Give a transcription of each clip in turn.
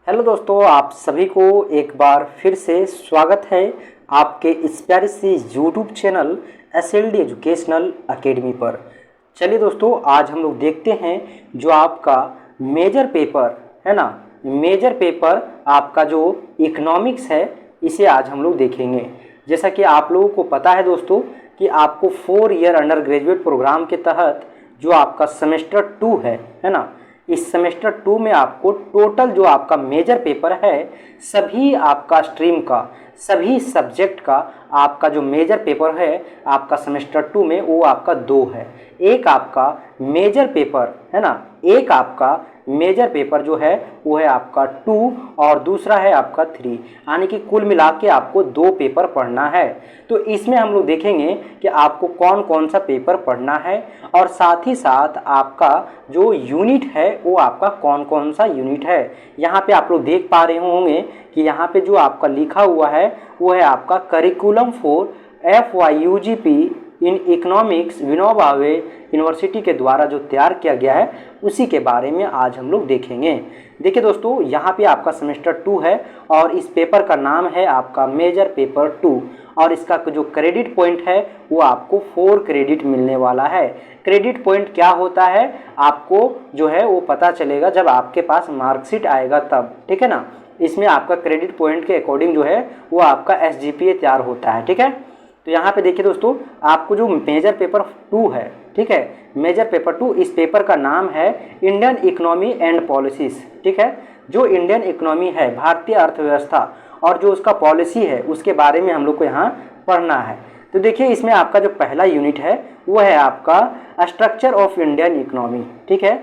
Hello दोस्तों, आप सभी को एक बार फिर से स्वागत है आपके इस प्यारे सी YouTube channel SLD educational academy पर। चलिए दोस्तों, आज हम लोग देखते हैं जो आपका मेजर पेपर है ना, मेजर पेपर आपका जो इकोनॉमिक्स है, इसे आज हम लोग देखेंगे। जैसा कि आप लोगों को पता है दोस्तों कि आपको 4 ईयर अंडर ग्रेजुएट प्रोग्राम के तहत जो आपका सेमेस्टर 2 है ना, इस सेमेस्टर 2 में आपको टोटल जो आपका मेजर पेपर है, सभी आपका स्ट्रीम का, सभी सब्जेक्ट का आपका जो मेजर पेपर है आपका सेमेस्टर 2 में, वो आपका 2 है। एक आपका मेजर पेपर है ना, एक आपका मेजर पेपर जो है वो है आपका 2 और दूसरा है आपका 3, यानी कि कुल मिला के आपको 2 पेपर पढ़ना है। तो इसमें हम लोग देखेंगे कि आपको कौन कौन सा पेपर पढ़ना है और साथ ही साथ आपका जो यूनिट है वो आपका कौन कौन सा यूनिट है। यहाँ पे आप लोग देख पा रहे होंगे कि यहाँ पे जो आपका लिखा हुआ है वो है आपका curriculum for FYUGP in economics Vinoba Bhave university के द्वारा जो तैयार किया गया है, उसी के बारे में आज हम लोग देखेंगे। देखिए दोस्तों, यहाँ पे आपका सेमेस्टर 2 है और इस पेपर का नाम है आपका मेजर पेपर 2 और इसका जो क्रेडिट पॉइंट है वो आपको 4 क्रेडिट मिलने वाला है। क्रेडिट पॉइंट क्या होता है आपको जो है वो पता चलेगा जब आपके पास मार्कशीट आएगा तब, ठीक है ना। इसमें आपका क्रेडिट पॉइंट के अकॉर्डिंग जो है वो आपका SGPA तैयार होता है, ठीक है। तो यहाँ पे देखिए दोस्तों, आपको जो मेजर पेपर 2 है, ठीक है, मेजर पेपर 2, इस पेपर का नाम है इंडियन इकोनॉमी एंड पॉलिसीज, ठीक है। जो इंडियन इकोनॉमी है, भारतीय अर्थव्यवस्था और जो उसका पॉलिसी है, उसके बारे में हम लोग को यहाँ पढ़ना है। तो देखिए, इसमें आपका जो पहला यूनिट है वो है आपका स्ट्रक्चर ऑफ इंडियन इकोनॉमी, ठीक है।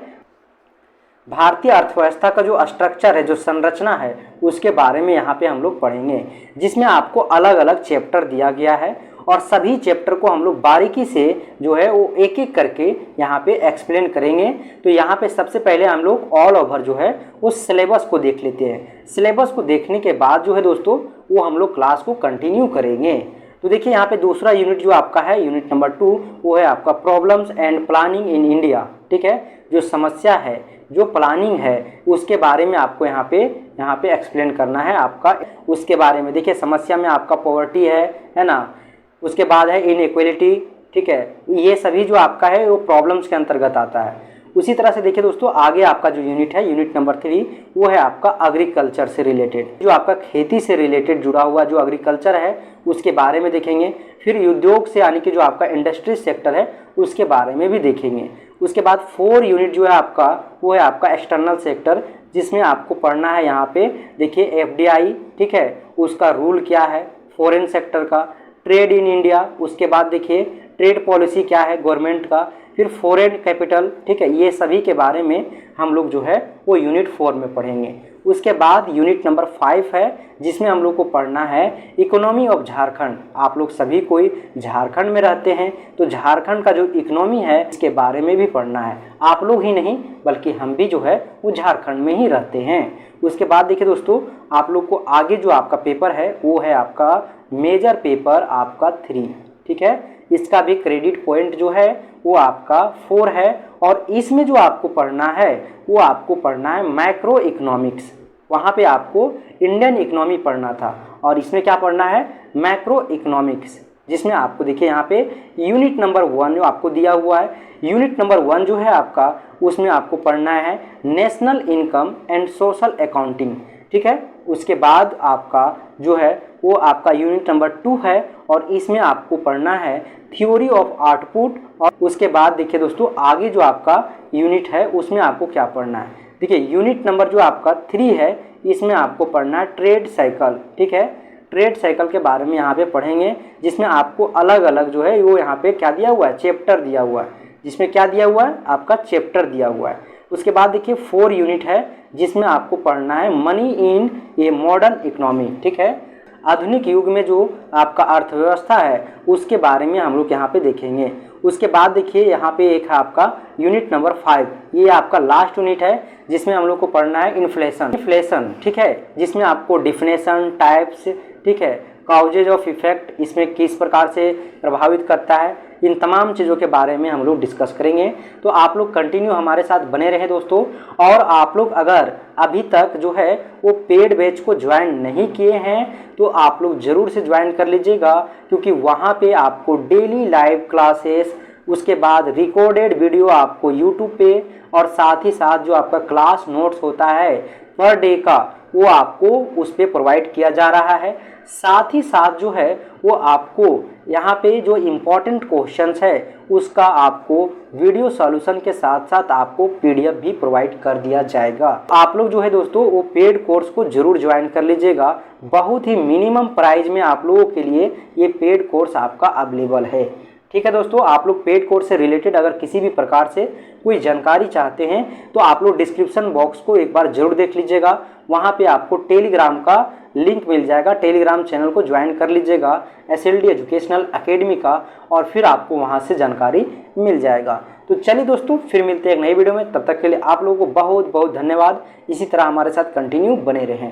भारतीय अर्थव्यवस्था का जो स्ट्रक्चर है, जो संरचना है, उसके बारे में यहाँ पे हम लोग पढ़ेंगे, जिसमें आपको अलग अलग चैप्टर दिया गया है और सभी चैप्टर को हम लोग बारीकी से जो है वो एक एक करके यहाँ पे एक्सप्लेन करेंगे। तो यहाँ पे सबसे पहले हम लोग ऑल ओवर जो है उस सिलेबस को देख लेते हैं। सिलेबस को देखने के बाद जो है दोस्तों वो हम लोग क्लास को कंटिन्यू करेंगे। तो देखिए, यहाँ पे दूसरा यूनिट जो आपका है, यूनिट नंबर 2, वो है आपका problems and planning in India, ठीक है। जो समस्या है, जो प्लानिंग है, उसके बारे में आपको यहाँ पे एक्सप्लेन करना है आपका। उसके बारे में देखिए, समस्या में आपका पॉवर्टी है ना, उसके बाद है इनइक्वालिटी, ठीक है। ये सभी जो आपका है वो प्रॉब्लम्स के अंतर्गत आता है। उसी तरह से देखिए दोस्तों, आगे आपका जो यूनिट है, यूनिट नंबर 3, वो है आपका एग्रीकल्चर से रिलेटेड, जो आपका खेती से रिलेटेड जुड़ा हुआ जो एग्रीकल्चर है उसके बारे में देखेंगे। फिर उद्योग से, यानी कि जो आपका इंडस्ट्री सेक्टर है, उसके बारे में भी देखेंगे। उसके बाद 4 यूनिट जो है आपका, वो है आपका एक्सटर्नल सेक्टर, जिसमें आपको पढ़ना है यहाँ पे देखिए FDI, ठीक है, उसका रूल क्या है, फॉरेन सेक्टर का, ट्रेड इन इंडिया, उसके बाद देखिए ट्रेड पॉलिसी क्या है गवर्नमेंट का, फिर फॉरेन कैपिटल, ठीक है। ये सभी के बारे में हम लोग जो है वो यूनिट 4 में पढ़ेंगे। उसके बाद यूनिट नंबर 5 है, जिसमें हम लोग को पढ़ना है इकोनॉमी ऑफ झारखंड। आप लोग सभी कोई झारखंड में रहते हैं, तो झारखंड का जो इकोनॉमी है इसके बारे में भी पढ़ना है। आप लोग ही नहीं बल्कि हम भी जो है वो झारखंड में ही रहते हैं। उसके बाद देखिए दोस्तों, आप लोग को आगे जो आपका पेपर है वो है आपका मेजर पेपर आपका 3, ठीक है। इसका भी क्रेडिट पॉइंट जो है वो आपका 4 है और इसमें जो आपको पढ़ना है वो आपको पढ़ना है मैक्रो इकोनॉमिक्स। वहाँ पे आपको इंडियन इकोनॉमी पढ़ना था और इसमें क्या पढ़ना है, मैक्रो इकोनॉमिक्स, जिसमें आपको देखिए यहाँ पे यूनिट नंबर 1 जो आपको दिया हुआ है, यूनिट नंबर 1 जो है आपका, उसमें आपको पढ़ना है national income and social accounting, ठीक है। उसके बाद आपका जो है वो आपका यूनिट नंबर 2 है और इसमें आपको पढ़ना है थ्योरी ऑफ आउटपुट। और उसके बाद देखिए दोस्तों, आगे जो आपका यूनिट है उसमें आपको क्या पढ़ना है, देखिए यूनिट नंबर जो आपका 3 है, इसमें आपको पढ़ना है ट्रेड साइकिल, ठीक है। ट्रेड साइकिल के बारे में यहाँ पे पढ़ेंगे, जिसमें आपको अलग अलग जो है वो यहाँ पे क्या दिया हुआ है, चैप्टर दिया हुआ है, जिसमें क्या दिया हुआ है आपका चैप्टर दिया हुआ है। उसके बाद देखिए 4 यूनिट है, जिसमें आपको पढ़ना है money in a modern economy, ठीक है। आधुनिक युग में जो आपका अर्थव्यवस्था है उसके बारे में हम लोग यहाँ पे देखेंगे। उसके बाद देखिए यहाँ पे एक है आपका यूनिट नंबर 5, ये आपका लास्ट यूनिट है, जिसमें हम लोग को पढ़ना है इन्फ्लेशन, ठीक है, जिसमें आपको डिफिनेशन, टाइप्स, ठीक है, काउजेज ऑफ इफेक्ट, इसमें किस प्रकार से प्रभावित करता है, इन तमाम चीज़ों के बारे में हम लोग डिस्कस करेंगे। तो आप लोग कंटिन्यू हमारे साथ बने रहें दोस्तों। और आप लोग अगर अभी तक जो है वो पेड बैच को ज्वाइन नहीं किए हैं तो आप लोग ज़रूर से ज्वाइन कर लीजिएगा, क्योंकि वहाँ पे आपको डेली लाइव क्लासेस, उसके बाद रिकॉर्डेड वीडियो आपको यूट्यूब पे, और साथ ही साथ जो आपका क्लास नोट्स होता है पर डे का वो आपको उस पर प्रोवाइड किया जा रहा है। साथ ही साथ जो है वो आपको यहाँ पे जो इम्पोर्टेंट क्वेश्चंस है उसका आपको वीडियो सॉल्यूशन के साथ साथ आपको पीडीएफ भी प्रोवाइड कर दिया जाएगा। आप लोग जो है दोस्तों वो पेड कोर्स को जरूर ज्वाइन कर लीजिएगा। बहुत ही मिनिमम प्राइस में आप लोगों के लिए ये पेड कोर्स आपका अवेलेबल है। ठीक है दोस्तों, आप लोग पेड कोर्स से रिलेटेड अगर किसी भी प्रकार से कोई जानकारी चाहते हैं तो आप लोग डिस्क्रिप्शन बॉक्स को एक बार जरूर देख लीजिएगा। वहाँ पे आपको टेलीग्राम का लिंक मिल जाएगा, टेलीग्राम चैनल को ज्वाइन कर लीजिएगा एसएलडी एजुकेशनल एकेडमी का, और फिर आपको वहाँ से जानकारी मिल जाएगा। तो चलिए दोस्तों, फिर मिलते हैं एक नई वीडियो में। तब तक के लिए आप लोगों को बहुत बहुत धन्यवाद। इसी तरह हमारे साथ कंटिन्यू बने रहें।